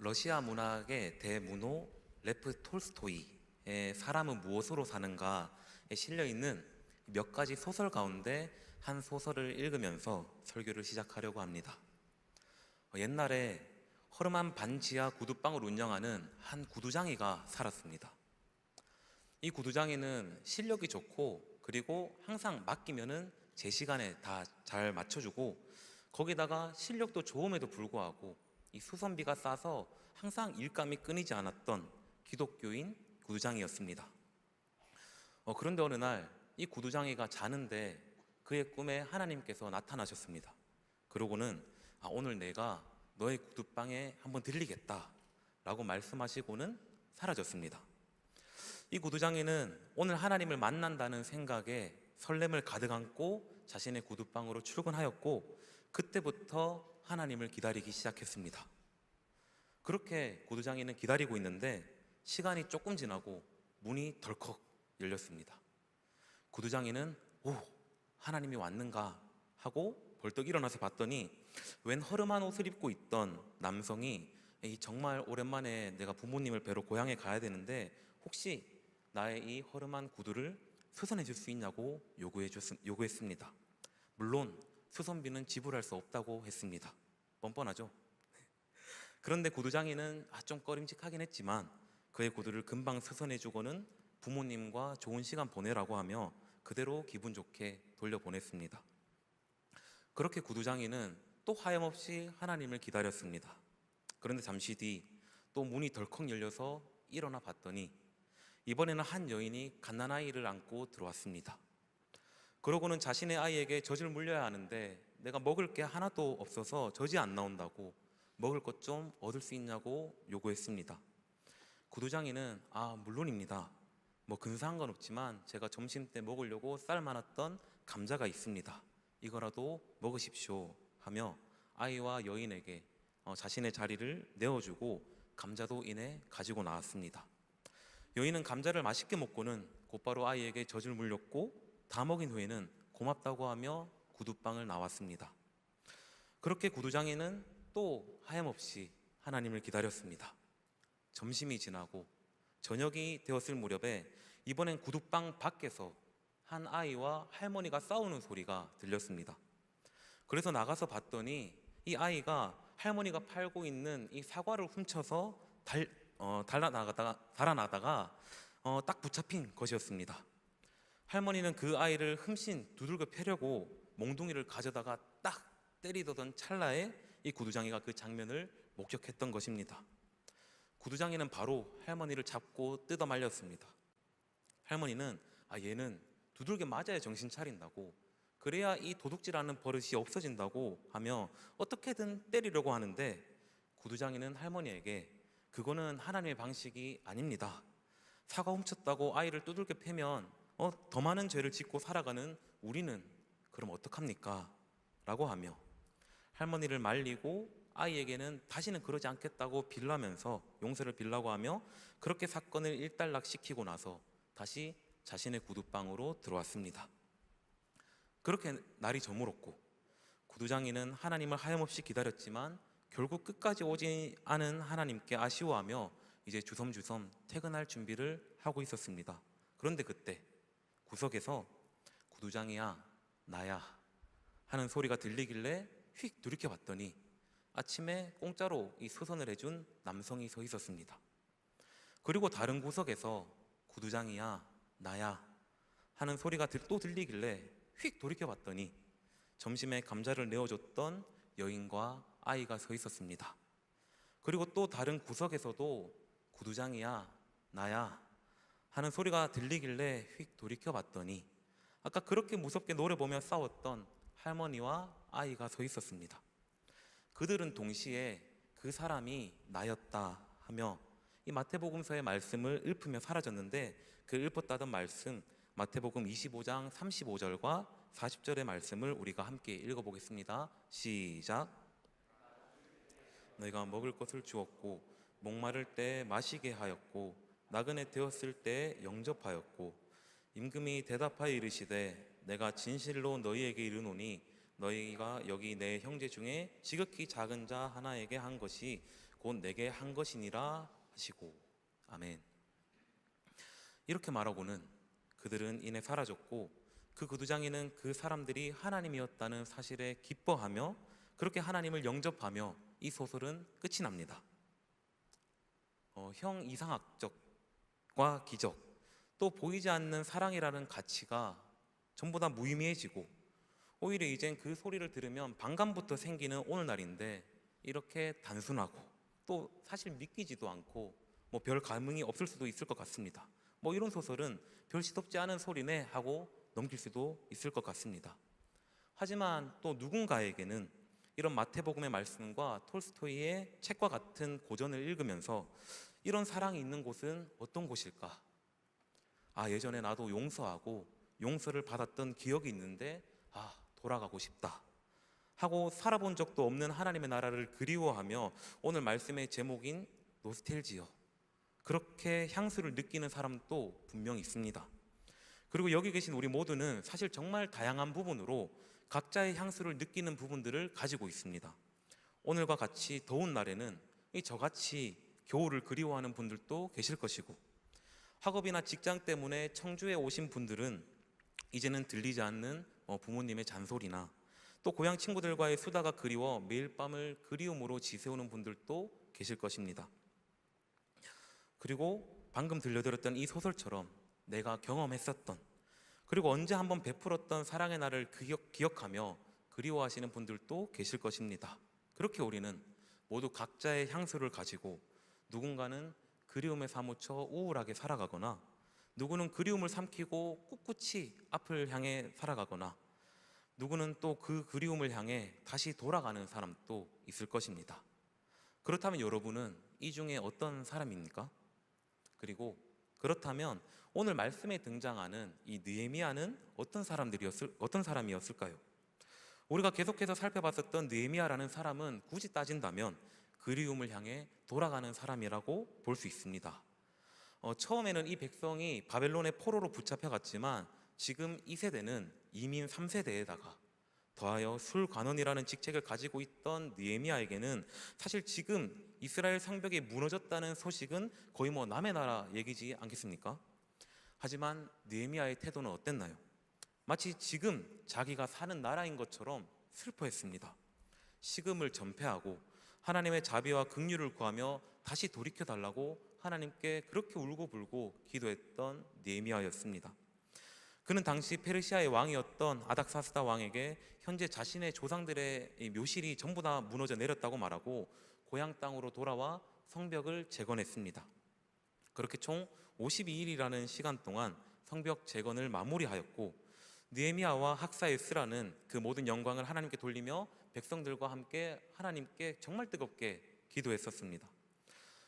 러시아 문학의 대문호 레프 톨스토이의 사람은 무엇으로 사는가에 실려 있는 몇 가지 소설 가운데 한 소설을 읽으면서 설교를 시작하려고 합니다. 옛날에 허름한 반지하 구두방을 운영하는 한 구두장이가 살았습니다. 이 구두장이는 실력이 좋고, 그리고 항상 맡기면은 제 시간에 다 잘 맞춰주고, 거기다가 실력도 좋음에도 불구하고 이 수선비가 싸서 항상 일감이 끊이지 않았던 기독교인 구두장이었습니다. 그런데 어느 날 이 구두장이가 자는데 그의 꿈에 하나님께서 나타나셨습니다. 그러고는 오늘 내가 너의 구두방에 한번 들리겠다 라고 말씀하시고는 사라졌습니다. 이 구두장이는 오늘 하나님을 만난다는 생각에 설렘을 가득 안고 자신의 구두방으로 출근하였고, 그때부터 하나님을 기다리기 시작했습니다. 그렇게 구두장이는 기다리고 있는데 시간이 조금 지나고 문이 덜컥 열렸습니다. 구두장이는 하나님이 왔는가 하고 벌떡 일어나서 봤더니 웬 허름한 옷을 입고 있던 남성이 정말 오랜만에 내가 부모님을 뵈러 고향에 가야 되는데 혹시 나의 이 허름한 구두를 수선해 줄 수 있냐고 요구했습니다. 물론 수선비는 지불할 수 없다고 했습니다. 뻔뻔하죠? 그런데 구두장이는 좀 꺼림칙하긴 했지만 그의 구두를 금방 수선해 주고는 부모님과 좋은 시간 보내라고 하며 그대로 기분 좋게 돌려보냈습니다. 그렇게 구두장이는 또 하염없이 하나님을 기다렸습니다. 그런데 잠시 뒤 또 문이 덜컥 열려서 일어나 봤더니 이번에는 한 여인이 갓난아이를 안고 들어왔습니다. 그러고는 자신의 아이에게 젖을 물려야 하는데 내가 먹을 게 하나도 없어서 젖이 안 나온다고 먹을 것 좀 얻을 수 있냐고 요구했습니다. 구두장이는 물론입니다. 근사한 건 없지만 제가 점심 때 먹으려고 삶아놨던 감자가 있습니다. 이거라도 먹으십시오 하며 아이와 여인에게 자신의 자리를 내어주고 감자도 이내 가지고 나왔습니다. 여인은 감자를 맛있게 먹고는 곧바로 아이에게 젖을 물렸고 다 먹인 후에는 고맙다고 하며 구두방을 나왔습니다. 그렇게 구두장이는 또 하염없이 하나님을 기다렸습니다. 점심이 지나고 저녁이 되었을 무렵에 이번엔 구두방 밖에서 한 아이와 할머니가 싸우는 소리가 들렸습니다. 그래서 나가서 봤더니 이 아이가 할머니가 팔고 있는 이 사과를 훔쳐서 달아나다가 딱 붙잡힌 것이었습니다. 할머니는 그 아이를 흠씬 두들겨 패려고 몽둥이를 가져다가 딱 때리던 찰나에 이 구두장이가 그 장면을 목격했던 것입니다. 구두장이는 바로 할머니를 잡고 뜯어 말렸습니다. 할머니는 얘는 두들겨 맞아야 정신 차린다고, 그래야 이 도둑질하는 버릇이 없어진다고 하며 어떻게든 때리려고 하는데 구두장이는 할머니에게 그거는 하나님의 방식이 아닙니다. 사과 훔쳤다고 아이를 두들겨 패면 더 많은 죄를 짓고 살아가는 우리는 그럼 어떡합니까? 라고 하며 할머니를 말리고 아이에게는 다시는 그러지 않겠다고 빌라면서 용서를 빌라고 하며 그렇게 사건을 일단락시키고 나서 다시 자신의 구두방으로 들어왔습니다. 그렇게 날이 저물었고 구두장이는 하나님을 하염없이 기다렸지만 결국 끝까지 오지 않은 하나님께 아쉬워하며 이제 주섬주섬 퇴근할 준비를 하고 있었습니다. 그런데 그때 구석에서 구두장이야 나야 하는 소리가 들리길래 휙 돌이켜봤더니 아침에 공짜로 이 수선을 해준 남성이 서 있었습니다. 그리고 다른 구석에서 구두장이야 나야 하는 소리가 또 들리길래 휙 돌이켜봤더니 점심에 감자를 내어줬던 여인과 아이가 서 있었습니다. 그리고 또 다른 구석에서도 구두장이야 나야 하는 소리가 들리길래 휙 돌이켜봤더니 아까 그렇게 무섭게 노래 보며 싸웠던 할머니와 아이가 서 있었습니다. 그들은 동시에 그 사람이 나였다 하며 이 마태복음서의 말씀을 읊으며 사라졌는데 그 읊었다던 말씀 마태복음 25장 35절과 40절의 말씀을 우리가 함께 읽어보겠습니다. 시작. 너희가 먹을 것을 주었고 목마를 때 마시게 하였고 나그네 되었을 때 영접하였고 임금이 대답하여 이르시되 내가 진실로 너희에게 이르노니 너희가 여기 내 형제 중에 지극히 작은 자 하나에게 한 것이 곧 내게 한 것이니라 하시고. 아멘. 이렇게 말하고는 그들은 이내 사라졌고 그 구두장이는 그 사람들이 하나님이었다는 사실에 기뻐하며 그렇게 하나님을 영접하며 이 소설은 끝이 납니다. 형 이상학적과 기적, 또 보이지 않는 사랑이라는 가치가 전부 다 무의미해지고 오히려 이젠 그 소리를 들으면 반감부터 생기는 오늘날인데 이렇게 단순하고 또 사실 믿기지도 않고 뭐 별 감흥이 없을 수도 있을 것 같습니다. 뭐 이런 소설은 별 시덥지 않은 소리네 하고 넘길 수도 있을 것 같습니다. 하지만 또 누군가에게는 이런 마태복음의 말씀과 톨스토이의 책과 같은 고전을 읽으면서 이런 사랑이 있는 곳은 어떤 곳일까? 예전에 나도 용서하고 용서를 받았던 기억이 있는데 돌아가고 싶다 하고 살아본 적도 없는 하나님의 나라를 그리워하며 오늘 말씀의 제목인 노스텔지어, 그렇게 향수를 느끼는 사람도 분명히 있습니다. 그리고 여기 계신 우리 모두는 사실 정말 다양한 부분으로 각자의 향수를 느끼는 부분들을 가지고 있습니다. 오늘과 같이 더운 날에는 저같이 겨울을 그리워하는 분들도 계실 것이고, 학업이나 직장 때문에 청주에 오신 분들은 이제는 들리지 않는 부모님의 잔소리나 또 고향 친구들과의 수다가 그리워 매일 밤을 그리움으로 지새우는 분들도 계실 것입니다. 그리고 방금 들려드렸던 이 소설처럼 내가 경험했었던, 그리고 언제 한번 베풀었던 사랑의 날을 기억하며 그리워하시는 분들도 계실 것입니다. 그렇게 우리는 모두 각자의 향수를 가지고 누군가는 그리움에 사무쳐 우울하게 살아가거나 누구는 그리움을 삼키고 꿋꿋이 앞을 향해 살아가거나 누구는 또 그 그리움을 향해 다시 돌아가는 사람도 있을 것입니다. 그렇다면 여러분은 이 중에 어떤 사람입니까? 그리고 그렇다면 오늘 말씀에 등장하는 이 느헤미야는 어떤 사람이었을까요? 우리가 계속해서 살펴봤었던 느헤미야라는 사람은 굳이 따진다면 그리움을 향해 돌아가는 사람이라고 볼 수 있습니다. 처음에는 이 백성이 바벨론의 포로로 붙잡혀갔지만 지금 이 세대는 이민 3세대에다가 더하여 술관원이라는 직책을 가지고 있던 느헤미야에게는 사실 지금 이스라엘 성벽이 무너졌다는 소식은 거의 남의 나라 얘기지 않겠습니까? 하지만 느헤미야의 태도는 어땠나요? 마치 지금 자기가 사는 나라인 것처럼 슬퍼했습니다. 식음을 전폐하고 하나님의 자비와 긍휼을 구하며 다시 돌이켜달라고 하나님께 그렇게 울고불고 기도했던 느헤미야였습니다. 그는 당시 페르시아의 왕이었던 아닥사스다 왕에게 현재 자신의 조상들의 묘실이 전부 다 무너져 내렸다고 말하고 고향 땅으로 돌아와 성벽을 재건했습니다. 그렇게 총 52일이라는 시간 동안 성벽 재건을 마무리하였고 느헤미야와 학사 에스라는 그 모든 영광을 하나님께 돌리며 백성들과 함께 하나님께 정말 뜨겁게 기도했었습니다.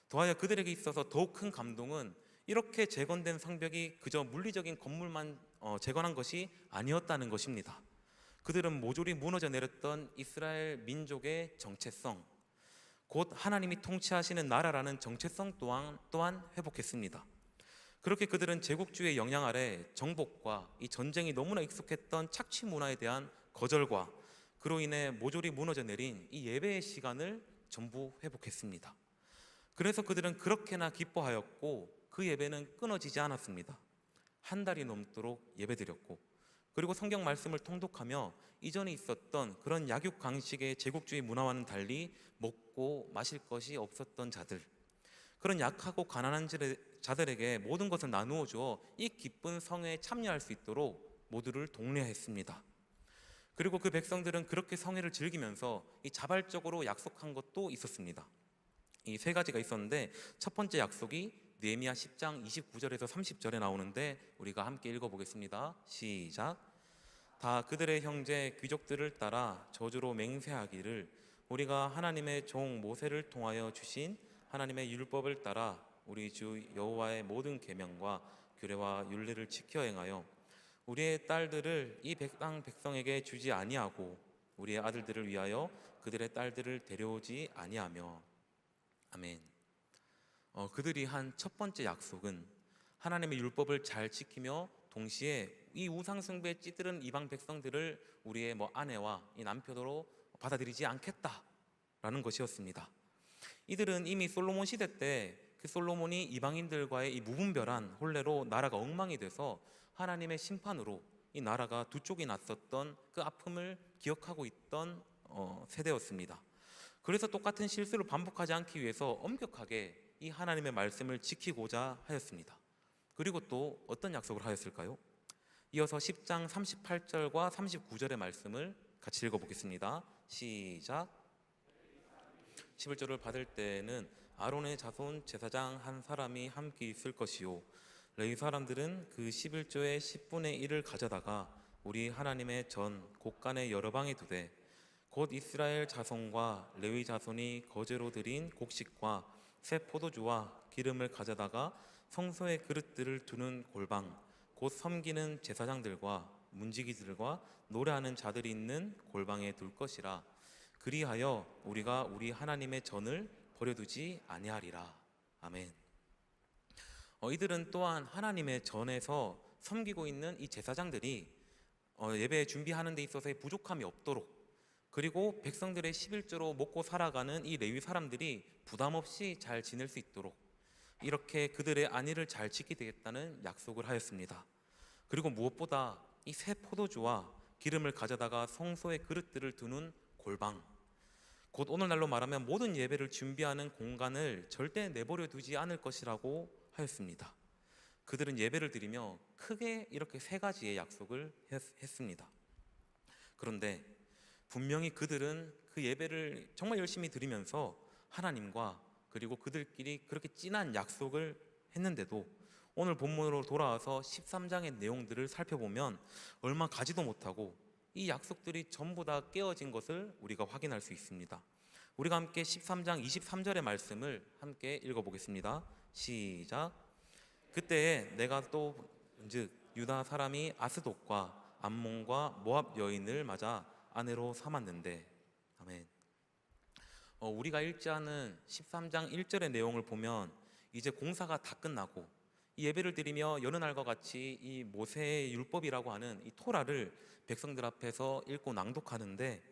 더하여 그들에게 있어서 더욱 큰 감동은 이렇게 재건된 성벽이 그저 물리적인 건물만 재건한 것이 아니었다는 것입니다. 그들은 모조리 무너져 내렸던 이스라엘 민족의 정체성, 곧 하나님이 통치하시는 나라라는 정체성 또한 회복했습니다. 그렇게 그들은 제국주의의 영향 아래 정복과 이 전쟁이 너무나 익숙했던 착취 문화에 대한 거절과 그로 인해 모조리 무너져 내린 이 예배의 시간을 전부 회복했습니다. 그래서 그들은 그렇게나 기뻐하였고 그 예배는 끊어지지 않았습니다. 한 달이 넘도록 예배드렸고 그리고 성경 말씀을 통독하며 이전에 있었던 그런 약육강식의 제국주의 문화와는 달리 먹고 마실 것이 없었던 자들, 그런 약하고 가난한 자들에게 모든 것을 나누어 주어 이 기쁜 성회에 참여할 수 있도록 모두를 독려했습니다. 그리고 그 백성들은 그렇게 성회를 즐기면서 이 자발적으로 약속한 것도 있었습니다. 이 세 가지가 있었는데 첫 번째 약속이 느헤미야 10장 29절에서 30절에 나오는데 우리가 함께 읽어보겠습니다. 시작. 다 그들의 형제 귀족들을 따라 저주로 맹세하기를 우리가 하나님의 종 모세를 통하여 주신 하나님의 율법을 따라 우리 주 여호와의 모든 계명과 규례와 율례를 지켜 행하여 우리의 딸들을 이 땅 백성에게 주지 아니하고 우리의 아들들을 위하여 그들의 딸들을 데려오지 아니하며. 아멘. 그들이 한 첫 번째 약속은 하나님의 율법을 잘 지키며 동시에 이 우상 숭배에 찌들은 이방 백성들을 우리의 아내와 이 남편으로 받아들이지 않겠다라는 것이었습니다. 이들은 이미 솔로몬 시대 때 그 솔로몬이 이방인들과의 이 무분별한 혼례로 나라가 엉망이 돼서 하나님의 심판으로 이 나라가 두 쪽이 났었던 그 아픔을 기억하고 있던 세대였습니다. 그래서 똑같은 실수를 반복하지 않기 위해서 엄격하게 이 하나님의 말씀을 지키고자 하였습니다. 그리고 또 어떤 약속을 하였을까요? 이어서 10장 38절과 39절의 말씀을 같이 읽어보겠습니다. 시작. 11절을 받을 때에는 아론의 자손 제사장 한 사람이 함께 있을 것이요 레위 사람들은 그 11조의 10분의 1을 가져다가 우리 하나님의 전 곳간에 여러 방에 두되 곧 이스라엘 자손과 레위 자손이 거제로 드린 곡식과 새 포도주와 기름을 가져다가 성소의 그릇들을 두는 골방 곧 섬기는 제사장들과 문지기들과 노래하는 자들이 있는 골방에 둘 것이라. 그리하여 우리가 우리 하나님의 전을 버려두지 아니하리라. 아멘. 이들은 또한 하나님의 전에서 섬기고 있는 이 제사장들이 예배 준비하는 데 있어서의 부족함이 없도록, 그리고 백성들의 11조로 먹고 살아가는 이 레위 사람들이 부담 없이 잘 지낼 수 있도록 이렇게 그들의 안위를 잘 지키겠다는 약속을 하였습니다. 그리고 무엇보다 이 새 포도주와 기름을 가져다가 성소의 그릇들을 두는 골방, 곧 오늘날로 말하면 모든 예배를 준비하는 공간을 절대 내버려 두지 않을 것이라고 하였습니다. 그들은 예배를 드리며 크게 이렇게 세 가지의 약속을 했습니다. 그런데 분명히 그들은 그 예배를 정말 열심히 드리면서 하나님과 그리고 그들끼리 그렇게 진한 약속을 했는데도 오늘 본문으로 돌아와서 13장의 내용들을 살펴보면 얼마 가지도 못하고 이 약속들이 전부 다 깨어진 것을 우리가 확인할 수 있습니다. 우리가 함께 13장 23절의 말씀을 함께 읽어보겠습니다. 시작. 그때에 내가 또 즉 유다 사람이 아스돗과 암몬과 모압 여인을 맞아 아내로 삼았는데. 아멘. 우리가 읽지 않은 13장 1절의 내용을 보면 이제 공사가 다 끝나고 이 예배를 드리며 여느 날과 같이 이 모세의 율법이라고 하는 이 토라를 백성들 앞에서 읽고 낭독하는데,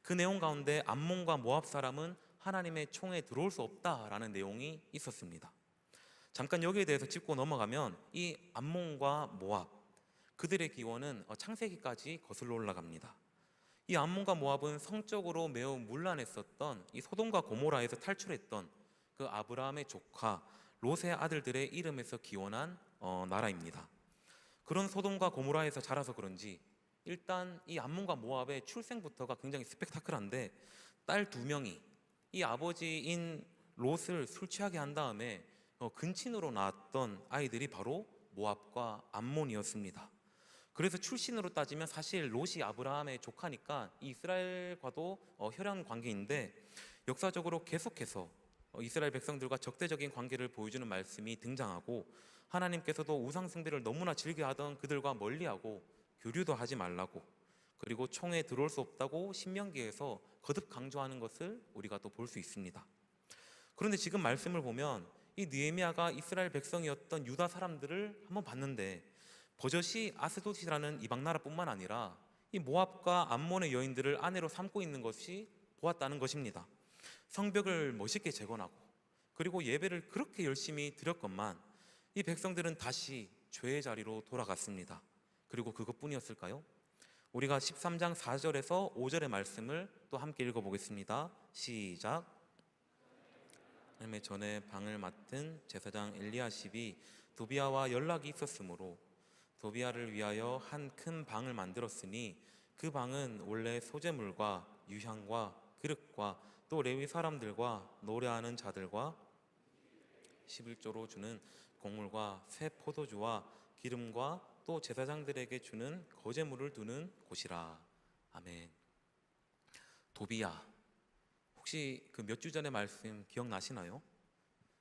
그 내용 가운데 암몬과 모압 사람은 하나님의 총에 들어올 수 없다라는 내용이 있었습니다. 잠깐 여기에 대해서 짚고 넘어가면 이 암몬과 모압, 그들의 기원은 창세기까지 거슬러 올라갑니다. 이 암몬과 모압은 성적으로 매우 문란했었던 이 소돔과 고모라에서 탈출했던 그 아브라함의 조카 롯의 아들들의 이름에서 기원한 나라입니다. 그런 소돔과 고모라에서 자라서 그런지 일단 이 암몬과 모압의 출생부터가 굉장히 스펙타클한데, 딸 두 명이 이 아버지인 롯을 술 취하게 한 다음에 근친으로 낳았던 아이들이 바로 모압과 암몬이었습니다. 그래서 출신으로 따지면 사실 롯이 아브라함의 조카니까 이스라엘과도 혈연 관계인데, 역사적으로 계속해서 이스라엘 백성들과 적대적인 관계를 보여주는 말씀이 등장하고, 하나님께서도 우상 숭배를 너무나 즐겨하던 그들과 멀리하고 교류도 하지 말라고, 그리고 총에 들어올 수 없다고 신명기에서 거듭 강조하는 것을 우리가 또 볼 수 있습니다. 그런데 지금 말씀을 보면 이 느헤미야가 이스라엘 백성이었던 유다 사람들을 한번 봤는데 버젓이 아스돗이라는 이방 나라뿐만 아니라 이 모압과 암몬의 여인들을 아내로 삼고 있는 것이 보았다는 것입니다. 성벽을 멋있게 재건하고 그리고 예배를 그렇게 열심히 드렸건만 이 백성들은 다시 죄의 자리로 돌아갔습니다. 그리고 그것뿐이었을까요? 우리가 13장 4절에서 5절의 말씀을 또 함께 읽어보겠습니다. 시작. 하나님의 전에 방을 맡은 제사장 엘리야십이 도비야와 연락이 있었으므로 도비야를 위하여 한 큰 방을 만들었으니 그 방은 원래 소재물과 유향과 그릇과 또 레위 사람들과 노래하는 자들과 11조로 주는 곡물과 새 포도주와 기름과 또 제사장들에게 주는 거제물을 두는 곳이라. 아멘. 도비야, 혹시 그 몇 주 전의 말씀 기억나시나요?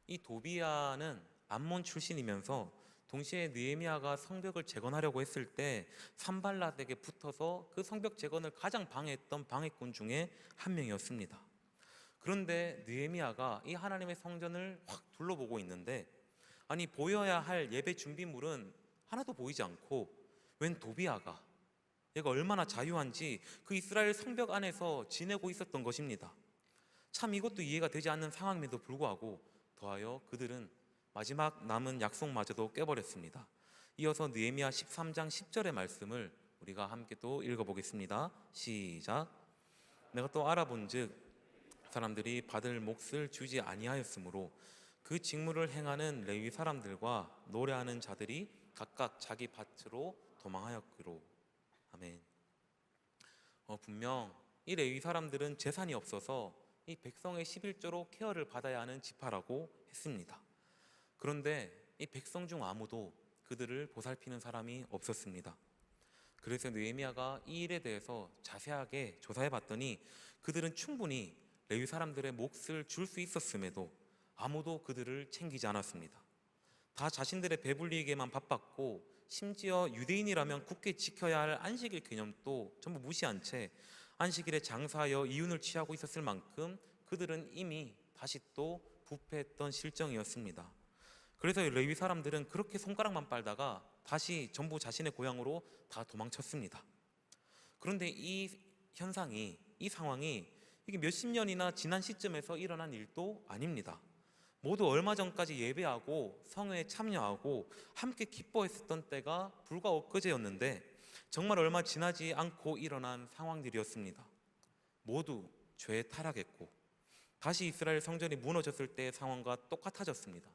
이 도비야는 암몬 출신이면서 동시에 느헤미야가 성벽을 재건하려고 했을 때 산발랏에게 붙어서 그 성벽 재건을 가장 방해했던 방해꾼 중에 한 명이었습니다. 그런데 느헤미야가 이 하나님의 성전을 확 둘러보고 있는데, 아니 보여야 할 예배 준비물은 하나도 보이지 않고 웬 도비야가, 얘가 얼마나 자유한지 그 이스라엘 성벽 안에서 지내고 있었던 것입니다. 참 이것도 이해가 되지 않는 상황임에도 불구하고 더하여 그들은 마지막 남은 약속마저도 깨버렸습니다. 이어서 느헤미야 13장 10절의 말씀을 우리가 함께 또 읽어보겠습니다. 시작. 내가 또 알아본즉 사람들이 받을 몫을 주지 아니하였으므로 그 직무를 행하는 레위 사람들과 노래하는 자들이 각각 자기 밭으로 도망하였기로. 아멘. 분명 이 레위 사람들은 재산이 없어서 이 백성의 11조로 케어를 받아야 하는 지파라고 했습니다. 그런데 이 백성 중 아무도 그들을 보살피는 사람이 없었습니다. 그래서 느헤미야가 이 일에 대해서 자세하게 조사해 봤더니 그들은 충분히 레위 사람들의 몫을 줄 수 있었음에도 아무도 그들을 챙기지 않았습니다. 다 자신들의 배불리기에만 바빴고 심지어 유대인이라면 굳게 지켜야 할 안식일 개념도 전부 무시한 채 안식일에 장사하여 이윤을 취하고 있었을 만큼 그들은 이미 다시 또 부패했던 실정이었습니다. 그래서 레위 사람들은 그렇게 손가락만 빨다가 다시 전부 자신의 고향으로 다 도망쳤습니다. 그런데 이 현상이, 이 상황이 이게 몇십 년이나 지난 시점에서 일어난 일도 아닙니다. 모두 얼마 전까지 예배하고 성회에 참여하고 함께 기뻐했었던 때가 불과 엊그제였는데 정말 얼마 지나지 않고 일어난 상황들이었습니다. 모두 죄에 타락했고 다시 이스라엘 성전이 무너졌을 때의 상황과 똑같아졌습니다.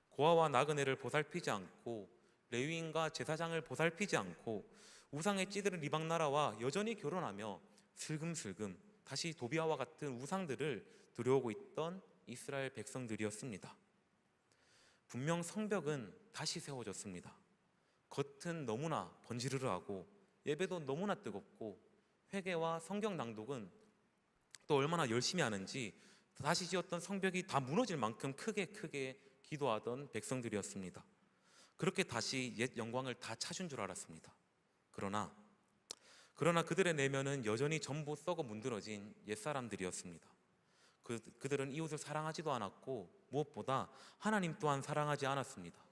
고아와 나그네를 보살피지 않고 레위인과 제사장을 보살피지 않고 우상의 찌들은 이방 나라와 여전히 결혼하며 슬금슬금 다시 도비아와 같은 우상들을 들여오고 있던 이스라엘 백성들이었습니다. 분명 성벽은 다시 세워졌습니다. 겉은 너무나 번지르르하고 예배도 너무나 뜨겁고 회개와 성경 낭독은 또 얼마나 열심히 하는지 다시 지었던 성벽이 다 무너질 만큼 크게 기도하던 백성들이었습니다. 그렇게 다시 옛 영광을 다 찾은 줄 알았습니다. 그러나 그들의 내면은 여전히 전부 썩어 문드러진 옛사람들이었습니다. 그들은 이웃을 사랑하지도 않았고 무엇보다 하나님 또한 사랑하지 않았습니다.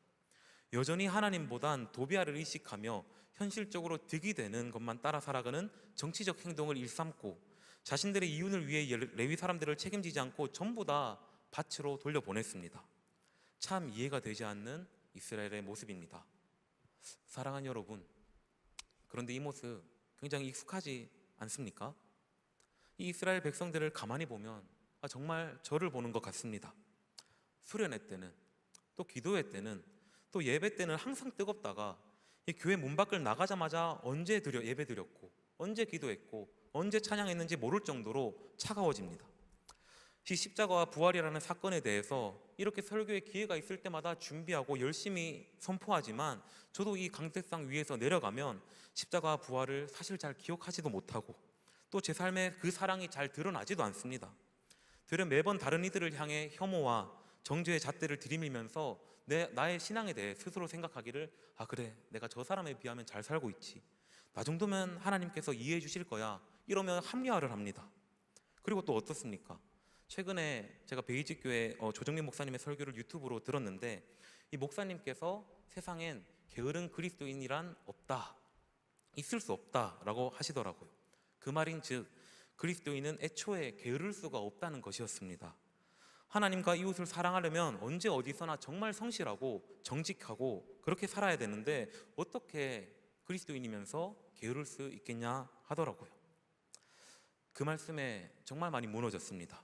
여전히 하나님보단 도비아를 의식하며 현실적으로 득이 되는 것만 따라 살아가는 정치적 행동을 일삼고 자신들의 이윤을 위해 레위 사람들을 책임지지 않고 전부 다 밭으로 돌려보냈습니다. 참 이해가 되지 않는 이스라엘의 모습입니다. 사랑하는 여러분, 그런데 이 모습 굉장히 익숙하지 않습니까? 이 이스라엘 백성들을 가만히 보면 정말 저를 보는 것 같습니다. 수련회 때는, 또 기도회 때는, 또 예배 때는 항상 뜨겁다가 이 교회 문 밖을 나가자마자 언제 예배 드렸고 언제 기도했고 언제 찬양했는지 모를 정도로 차가워집니다. 이 십자가와 부활이라는 사건에 대해서 이렇게 설교의 기회가 있을 때마다 준비하고 열심히 선포하지만 저도 이 강대상 위에서 내려가면 십자가와 부활을 사실 잘 기억하지도 못하고 또 제 삶에 그 사랑이 잘 드러나지도 않습니다. 되려 매번 다른 이들을 향해 혐오와 정죄의 잣대를 들이밀면서 나의 신앙에 대해 스스로 생각하기를 그래, 내가 저 사람에 비하면 잘 살고 있지, 나 정도면 하나님께서 이해해 주실 거야, 이러면 합리화를 합니다. 그리고 또 어떻습니까? 최근에 제가 베이직교회 조정민 목사님의 설교를 유튜브로 들었는데 이 목사님께서 세상엔 게으른 그리스도인이란 없다, 있을 수 없다라고 하시더라고요. 그 말인즉 그리스도인은 애초에 게으를 수가 없다는 것이었습니다. 하나님과 이웃을 사랑하려면 언제 어디서나 정말 성실하고 정직하고 그렇게 살아야 되는데 어떻게 그리스도인이면서 게으를 수 있겠냐 하더라고요. 그 말씀에 정말 많이 무너졌습니다.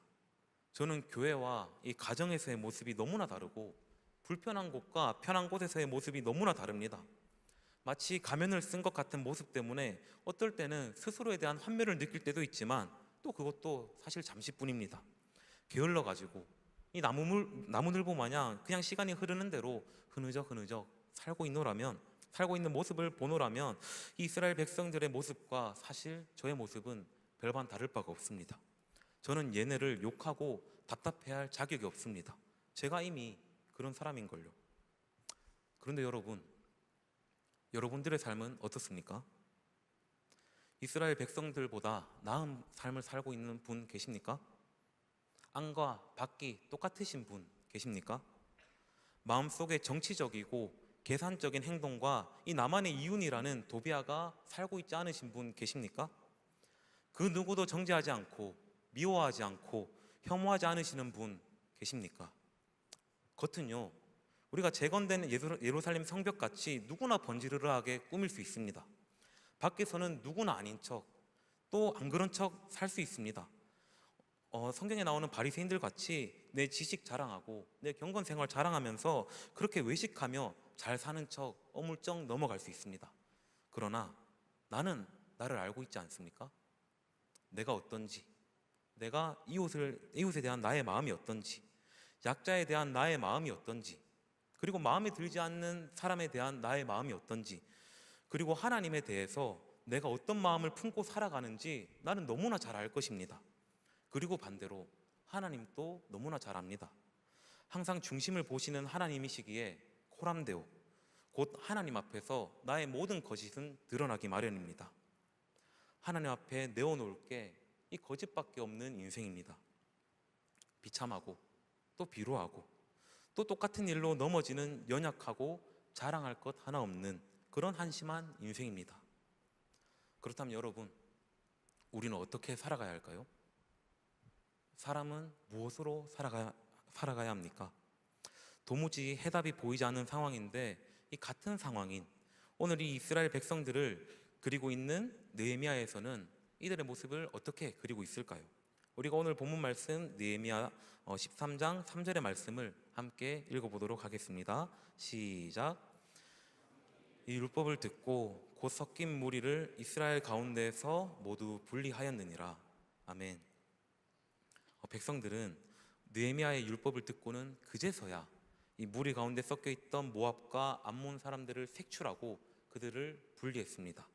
저는 교회와 이 가정에서의 모습이 너무나 다르고 불편한 곳과 편한 곳에서의 모습이 너무나 다릅니다. 마치 가면을 쓴 것 같은 모습 때문에 어떨 때는 스스로에 대한 환멸을 느낄 때도 있지만 또 그것도 사실 잠시뿐입니다. 게을러가지고 이 나무늘보 마냥 그냥 시간이 흐르는 대로 흐느적 살고 있는 모습을 보노라면 이 이스라엘 백성들의 모습과 사실 저의 모습은 별반 다를 바가 없습니다. 저는 얘네를 욕하고 답답해할 자격이 없습니다. 제가 이미 그런 사람인걸요. 그런데 여러분들의 삶은 어떻습니까? 이스라엘 백성들보다 나은 삶을 살고 있는 분 계십니까? 안과 밖이 똑같으신 분 계십니까? 마음속에 정치적이고 계산적인 행동과 이 나만의 이윤이라는 도비아가 살고 있지 않으신 분 계십니까? 그 누구도 정죄하지 않고 미워하지 않고 혐오하지 않으시는 분 계십니까? 겉은요, 우리가 재건된 예루살렘 성벽같이 누구나 번지르르하게 꾸밀 수 있습니다. 밖에서는 누구나 아닌 척, 또 안 그런 척 살 수 있습니다. 성경에 나오는 바리새인들 같이 내 지식 자랑하고 내 경건 생활 자랑하면서 그렇게 외식하며 잘 사는 척 어물쩍 넘어갈 수 있습니다. 그러나 나는 나를 알고 있지 않습니까? 내가 어떤지, 내가 이웃에 대한 나의 마음이 어떤지, 약자에 대한 나의 마음이 어떤지, 그리고 마음에 들지 않는 사람에 대한 나의 마음이 어떤지, 그리고 하나님에 대해서 내가 어떤 마음을 품고 살아가는지 나는 너무나 잘 알 것입니다. 그리고 반대로 하나님도 너무나 잘 압니다. 항상 중심을 보시는 하나님이시기에 코람데오, 곧 하나님 앞에서 나의 모든 거짓은 드러나기 마련입니다. 하나님 앞에 내어놓을 게 이 거짓밖에 없는 인생입니다. 비참하고 또 비루하고 또 똑같은 일로 넘어지는 연약하고 자랑할 것 하나 없는 그런 한심한 인생입니다. 그렇다면 여러분, 우리는 어떻게 살아가야 할까요? 사람은 무엇으로 살아가야 합니까? 도무지 해답이 보이지 않는 상황인데 이 같은 상황인 오늘 이 이스라엘 백성들을 그리고 있는 느헤미야에서는 이들의 모습을 어떻게 그리고 있을까요? 우리가 오늘 본문 말씀 느헤미야 13장 3절의 말씀을 함께 읽어보도록 하겠습니다. 시작. 이 율법을 듣고 곧 섞인 무리를 이스라엘 가운데에서 모두 분리하였느니라. 아멘. 백성들은 느헤미야의 율법을 듣고는 그제서야 이 무리 가운데 섞여 있던 모압과 암몬 사람들을 색출하고 그들을 분리했습니다.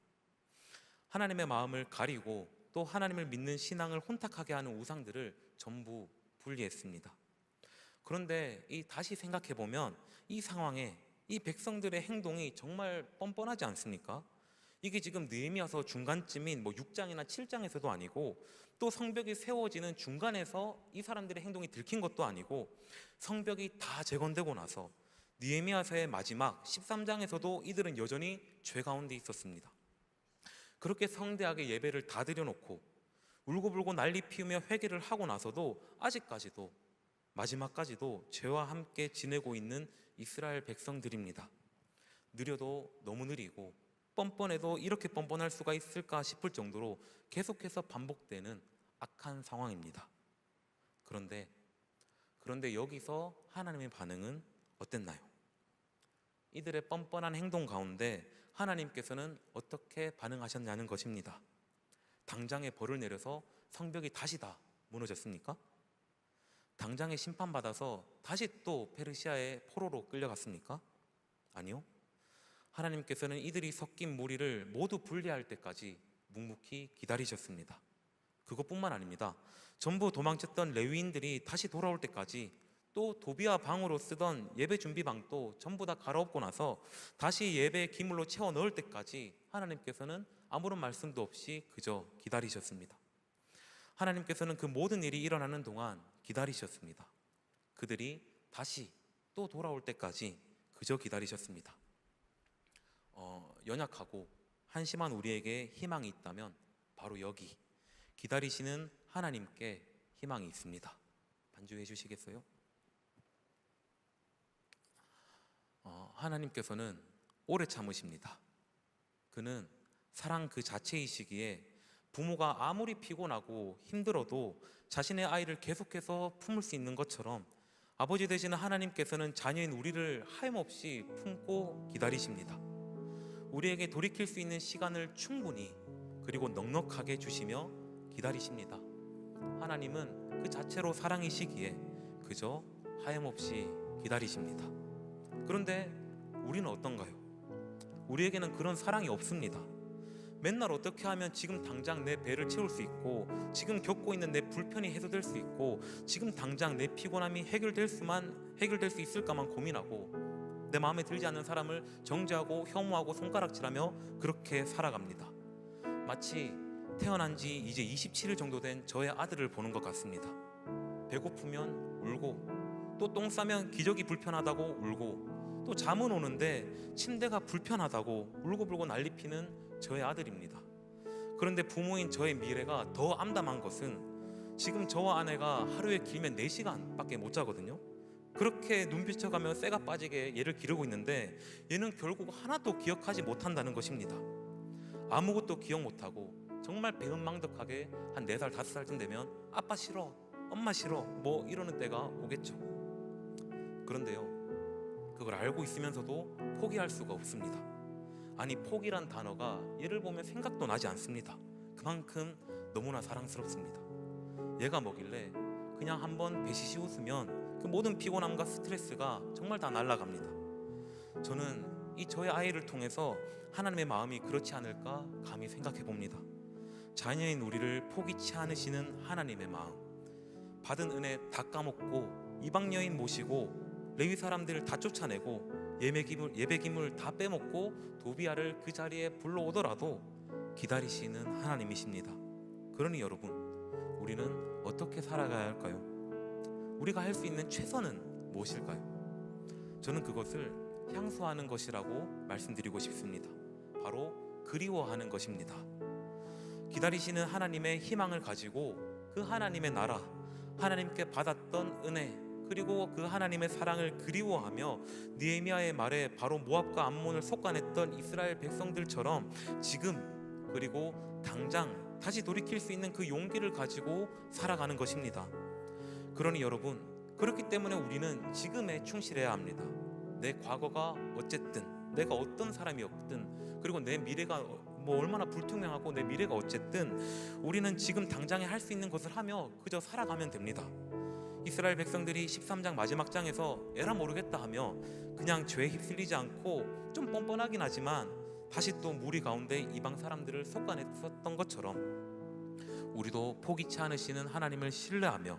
하나님의 마음을 가리고 또 하나님을 믿는 신앙을 혼탁하게 하는 우상들을 전부 분리했습니다. 그런데 다시 생각해 보면 이 상황에 이 백성들의 행동이 정말 뻔뻔하지 않습니까? 이게 지금 느헤미야서 중간쯤인 6장이나 7장에서도 아니고 또 성벽이 세워지는 중간에서 이 사람들의 행동이 들킨 것도 아니고 성벽이 다 재건되고 나서 느헤미야서의 마지막 13장에서도 이들은 여전히 죄 가운데 있었습니다. 그렇게 성대하게 예배를 다 드려놓고 울고불고 난리 피우며 회개를 하고 나서도 아직까지도 마지막까지도 죄와 함께 지내고 있는 이스라엘 백성들입니다. 느려도 너무 느리고 뻔뻔해도 이렇게 뻔뻔할 수가 있을까 싶을 정도로 계속해서 반복되는 악한 상황입니다. 그런데 여기서 하나님의 반응은 어땠나요? 이들의 뻔뻔한 행동 가운데 하나님께서는 어떻게 반응하셨냐는 것입니다. 당장에 벌을 내려서 성벽이 다시 다 무너졌습니까? 당장에 심판받아서 다시 또 페르시아의 포로로 끌려갔습니까? 아니요. 하나님께서는 이들이 섞인 무리를 모두 분리할 때까지 묵묵히 기다리셨습니다. 그것뿐만 아닙니다. 전부 도망쳤던 레위인들이 다시 돌아올 때까지 또 도비와 방으로 쓰던 예배 준비방도 전부 다 갈아엎고 나서 다시 예배 기물로 채워 넣을 때까지 하나님께서는 아무런 말씀도 없이 그저 기다리셨습니다. 하나님께서는 그 모든 일이 일어나는 동안 기다리셨습니다. 그들이 다시 또 돌아올 때까지 그저 기다리셨습니다. 연약하고 한심한 우리에게 희망이 있다면 바로 여기 기다리시는 하나님께 희망이 있습니다. 반주해 주시겠어요? 하나님께서는 오래 참으십니다. 그는 사랑 그 자체이시기에 부모가 아무리 피곤하고 힘들어도 자신의 아이를 계속해서 품을 수 있는 것처럼 아버지 되시는 하나님께서는 자녀인 우리를 하염없이 품고 기다리십니다. 우리에게 돌이킬 수 있는 시간을 충분히 그리고 넉넉하게 주시며 기다리십니다. 하나님은 그 자체로 사랑이시기에 그저 하염없이 기다리십니다. 그런데 우리는 어떤가요? 우리에게는 그런 사랑이 없습니다. 맨날 어떻게 하면 지금 당장 내 배를 채울 수 있고 지금 겪고 있는 내 불편이 해소될 수 있고 지금 당장 내 피곤함이 해결될 수 있을까만 고민하고 내 마음에 들지 않는 사람을 정죄하고 혐오하고 손가락질하며 그렇게 살아갑니다. 마치 태어난 지 이제 27일 정도 된 저의 아들을 보는 것 같습니다. 배고프면 울고 또 똥 싸면 기저귀 불편하다고 울고 또 잠은 오는데 침대가 불편하다고 울고불고 난리 피는 저의 아들입니다. 그런데 부모인 저의 미래가 더 암담한 것은 지금 저와 아내가 하루에 길면 4시간밖에 못 자거든요. 그렇게 눈 비춰가며 쇠가 빠지게 얘를 기르고 있는데 얘는 결국 하나도 기억하지 못한다는 것입니다. 아무것도 기억 못하고 정말 배은망덕하게 한 4살 5살쯤 되면 아빠 싫어, 엄마 싫어 뭐 이러는 때가 오겠죠. 그런데요, 그걸 알고 있으면서도 포기할 수가 없습니다. 아니, 포기란 단어가 얘를 보면 생각도 나지 않습니다. 그만큼 너무나 사랑스럽습니다. 얘가 뭐길래 그냥 한번 배시시 웃으면 그 모든 피곤함과 스트레스가 정말 다 날아갑니다. 저는 저의 아이를 통해서 하나님의 마음이 그렇지 않을까 감히 생각해 봅니다. 자녀인 우리를 포기치 않으시는 하나님의 마음, 받은 은혜 다 까먹고 이방 여인 모시고 레위 사람들을 다 쫓아내고 예배기물 다 빼먹고 도비아를 그 자리에 불러오더라도 기다리시는 하나님이십니다. 그러니 여러분, 우리는 어떻게 살아가야 할까요? 우리가 할 수 있는 최선은 무엇일까요? 저는 그것을 향수하는 것이라고 말씀드리고 싶습니다. 바로 그리워하는 것입니다. 기다리시는 하나님의 희망을 가지고 그 하나님의 나라, 하나님께 받았던 은혜, 그리고 그 하나님의 사랑을 그리워하며 느헤미야의 말에 바로 모압과 암몬을 속아냈던 이스라엘 백성들처럼 지금 그리고 당장 다시 돌이킬 수 있는 그 용기를 가지고 살아가는 것입니다. 그러니 여러분, 그렇기 때문에 우리는 지금에 충실해야 합니다. 내 과거가 어쨌든, 내가 어떤 사람이었든, 그리고 내 미래가 뭐 얼마나 불투명하고 내 미래가 어쨌든 우리는 지금 당장에 할 수 있는 것을 하며 그저 살아가면 됩니다. 이스라엘 백성들이 13장 마지막 장에서 에라 모르겠다 하며 그냥 죄에 휩쓸리지 않고 좀 뻔뻔하긴 하지만 다시 또 무리 가운데 이방 사람들을 솎아냈었던 것처럼 우리도 포기치 않으시는 하나님을 신뢰하며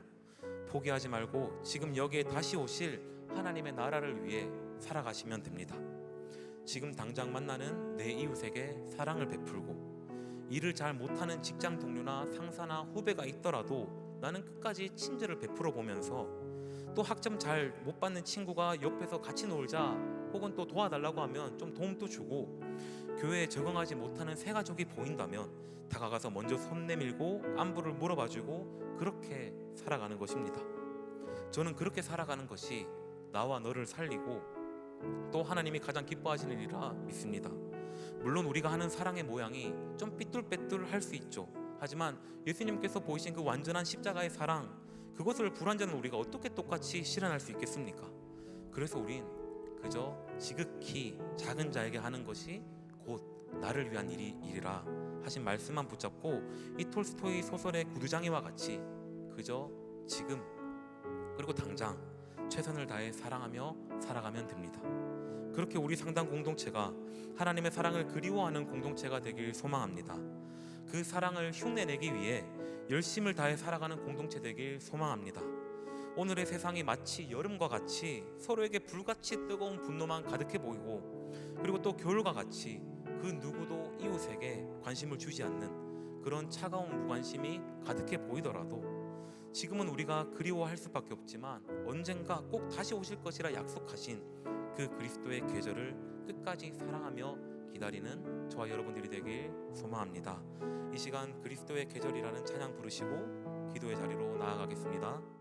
포기하지 말고 지금 여기에 다시 오실 하나님의 나라를 위해 살아가시면 됩니다. 지금 당장 만나는 내 이웃에게 사랑을 베풀고 일을 잘 못하는 직장 동료나 상사나 후배가 있더라도 나는 끝까지 친절을 베풀어 보면서 또 학점 잘 못 받는 친구가 옆에서 같이 놀자 혹은 또 도와달라고 하면 좀 도움도 주고 교회에 적응하지 못하는 새 가족이 보인다면 다가가서 먼저 손 내밀고 안부를 물어봐주고 그렇게 살아가는 것입니다. 저는 그렇게 살아가는 것이 나와 너를 살리고 또 하나님이 가장 기뻐하시는 일이라 믿습니다. 물론 우리가 하는 사랑의 모양이 좀 삐뚤빼뚤할 수 있죠. 하지만 예수님께서 보이신 그 완전한 십자가의 사랑, 그것을 불완전한 우리가 어떻게 똑같이 실현할 수 있겠습니까? 그래서 우린 그저 지극히 작은 자에게 하는 것이 곧 나를 위한 일이라 하신 말씀만 붙잡고 이 톨스토이 소설의 구두장이와 같이 그저 지금 그리고 당장 최선을 다해 사랑하며 살아가면 됩니다. 그렇게 우리 상당 공동체가 하나님의 사랑을 그리워하는 공동체가 되길 소망합니다. 그 사랑을 흉내내기 위해 열심을 다해 살아가는 공동체 되길 소망합니다. 오늘의 세상이 마치 여름과 같이 서로에게 불같이 뜨거운 분노만 가득해 보이고 그리고 또 겨울과 같이 그 누구도 이웃에게 관심을 주지 않는 그런 차가운 무관심이 가득해 보이더라도 지금은 우리가 그리워할 수밖에 없지만 언젠가 꼭 다시 오실 것이라 약속하신 그 그리스도의 계절을 끝까지 사랑하며 기다리는 저와 여러분들이 되길 소망합니다. 이 시간 그리스도의 계절이라는 찬양 부르시고 기도의 자리로 나아가겠습니다.